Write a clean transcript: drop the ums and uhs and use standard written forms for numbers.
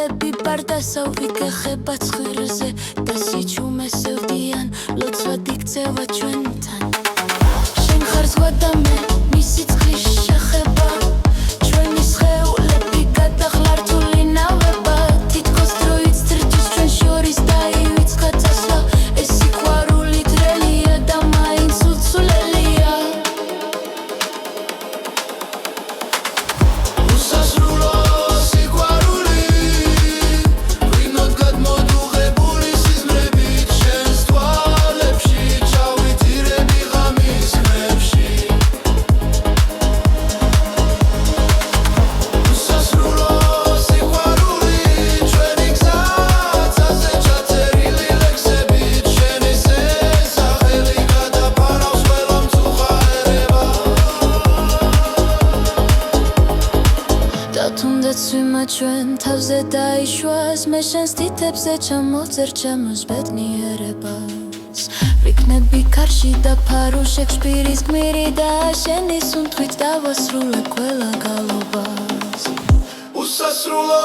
გულები ბარდასავი გეხება ცხვირზე და სიჩუმესევდიან ლოცვად იქცევა ჩვენთან შენ ხარ ზღვა და მე მისი წყლის შეხება ჩვენი სხეულები გადახლართული ნავება თითქოს დროიც წერჯის ჩვენ შორის დაივიწყა წასვლა ეს სიყვარული დრელია და მაინც უცვლელია უსასრულო სიყვარული ღვინოდ გადმოდუღებული სიზმრებით შენს თვალებში ჩავიტირები ღამის ხმებში უსასრულო სიყვარული ჩვენი გზაცაზე ჩაწერილი ლექსებით შენი სესახელი გადაფარავს ყველა მწუხარება და თუნდაც ვიმა ჩვენ თავზე დაიშვას მე შენს თითებზე ჩამოვწერ ჩემს ბედნიერებას ვიქნები ქარში და ფარო შექსპირის გმირი და შენი სუნთქვით დავასრულებ ყველა გალობას უსასრულო